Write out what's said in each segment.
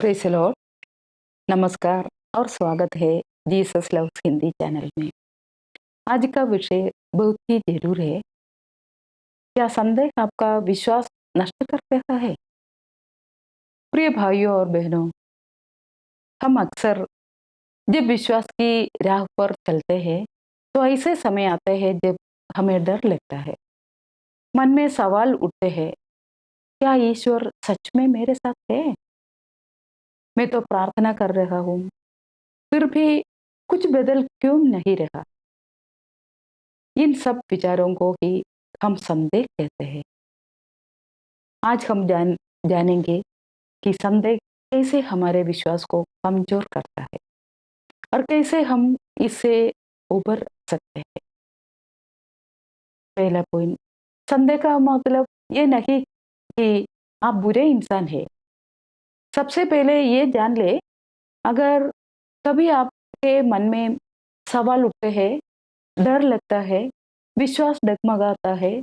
Praise the Lord. नमस्कार और स्वागत है जीसस लव्स हिंदी चैनल में। आज का विषय बहुत ही ज़रूर है। क्या संदेह आपका विश्वास नष्ट कर देता है? प्रिय भाइयों और बहनों, हम अक्सर जब विश्वास की राह पर चलते हैं, तो ऐसे समय आते हैं जब हमें डर लगता है। मन में सवाल उठते हैं, क्या ईश्वर सच में मेरे साथ है? मैं तो प्रार्थना कर रहा हूँ, फिर भी कुछ बदल क्यों नहीं रहा? इन सब विचारों को ही हम संदेह कहते हैं। आज हम जानेंगे कि संदेह कैसे हमारे विश्वास को कमजोर करता है और कैसे हम इससे उबर सकते हैं। पहला पॉइंट, संदेह का मतलब ये नहीं कि आप बुरे इंसान हैं। सबसे पहले ये जान ले, अगर कभी आपके मन में सवाल उठते हैं, डर लगता है, विश्वास डगमगाता है,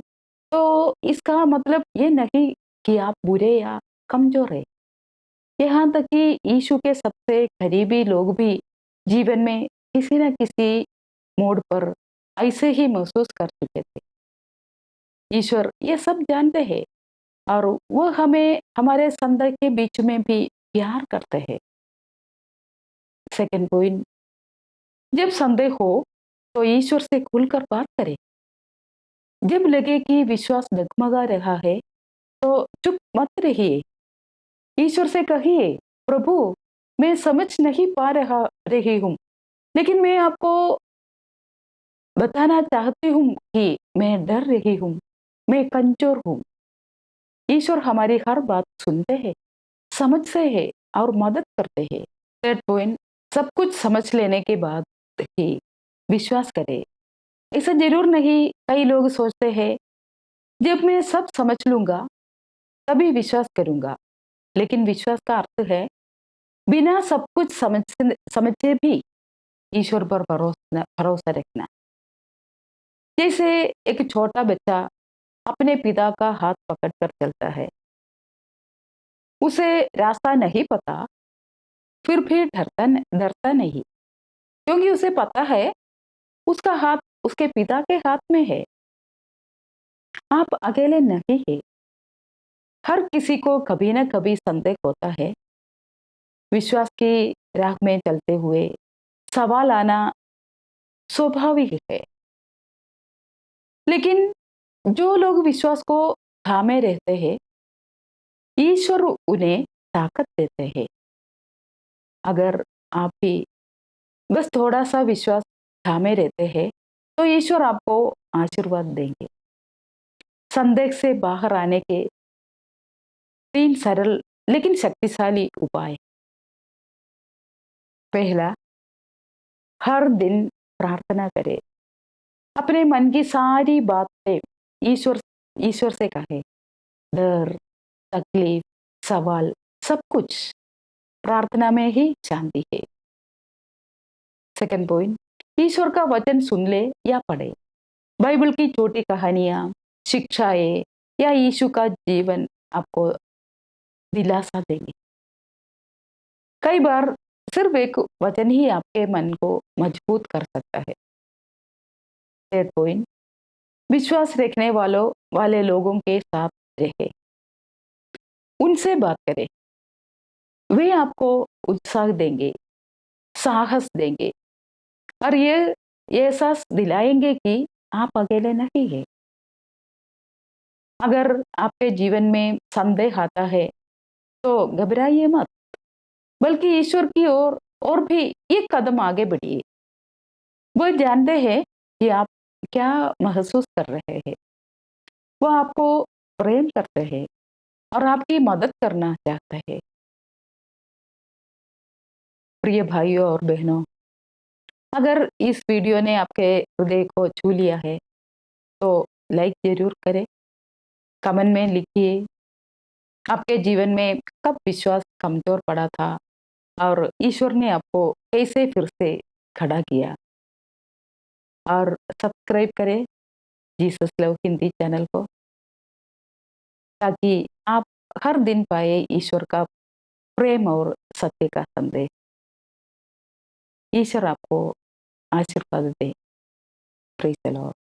तो इसका मतलब ये नहीं कि आप बुरे या कमजोर हैं। यहाँ तक कि यीशु के सबसे करीबी लोग भी जीवन में किसी न किसी मोड़ पर ऐसे ही महसूस कर चुके थे। ईश्वर ये सब जानते हैं और वो हमें हमारे संदेह के बीच में भी प्यार करते हैं। सेकंड पॉइंट, जब संदेह हो तो ईश्वर से खुलकर बात करें। जब लगे कि विश्वास डगमगा रहा है, तो चुप मत रहिए। ईश्वर से कहिए, प्रभु, मैं समझ नहीं पा रही हूँ, लेकिन मैं आपको बताना चाहती हूँ कि मैं डर रही हूँ, मैं कमजोर हूँ। ईश्वर हमारी हर बात सुनते हैं, समझते हैं और मदद करते हैं। थर्ड पॉइंट, सब कुछ समझ लेने के बाद ही विश्वास करें। ऐसा जरूर नहीं, कई लोग सोचते हैं जब मैं सब समझ लूंगा तभी विश्वास करूंगा, लेकिन विश्वास का अर्थ है बिना सब कुछ समझे भी ईश्वर पर भरोसा रखना। जैसे एक छोटा बच्चा अपने पिता का हाथ पकड़कर चलता है। उसे रास्ता नहीं पता, फिर भी डरता नहीं, क्योंकि उसे पता है उसका हाथ उसके पिता के हाथ में है। आप अकेले नहीं है। हर किसी को कभी ना कभी संदेह होता है। विश्वास की राह में चलते हुए सवाल आना स्वाभाविक है, लेकिन जो लोग विश्वास को थामे रहते हैं, ईश्वर उन्हें ताकत देते हैं। अगर आप भी बस थोड़ा सा विश्वास थामे रहते हैं, तो ईश्वर आपको आशीर्वाद देंगे। संदेह से बाहर आने के 3 सरल लेकिन शक्तिशाली उपाय। पहला, हर दिन प्रार्थना करें। अपने मन की सारी बातें ईश्वर ईश्वर से कहें। डर, तकलीफ, सवाल, सब कुछ प्रार्थना में ही शांति है। सेकंड पॉइंट, ईश्वर का वचन सुन ले या पढ़े। बाइबल की छोटी कहानियां, शिक्षाएं या यीशु का जीवन आपको दिलासा देंगे। कई बार सिर्फ एक वचन ही आपके मन को मजबूत कर सकता है। थर्ड पॉइंट, विश्वास रखने वाले लोगों के साथ रहे, उनसे बात करें। वे आपको उत्साह देंगे, साहस देंगे और ये एहसास दिलाएंगे कि आप अकेले नहीं हैं। अगर आपके जीवन में संदेह आता है, तो घबराइए मत, बल्कि ईश्वर की ओर और भी एक कदम आगे बढ़िए। वो जानते हैं कि आप क्या महसूस कर रहे हैं। वो आपको प्रेम करते हैं और आपकी मदद करना चाहते हैं। प्रिय भाइयों और बहनों, अगर इस वीडियो ने आपके हृदय को छू लिया है, तो लाइक जरूर करें। कमेंट में लिखिए आपके जीवन में कब विश्वास कमजोर पड़ा था और ईश्वर ने आपको कैसे फिर से खड़ा किया। और सब्सक्राइब करें जीसस लव हिंदी चैनल को, ताकि आप हर दिन पाए ईश्वर का प्रेम और सत्य का संदेश। ईश्वर आपको आशीर्वाद दे। Praise the Lord.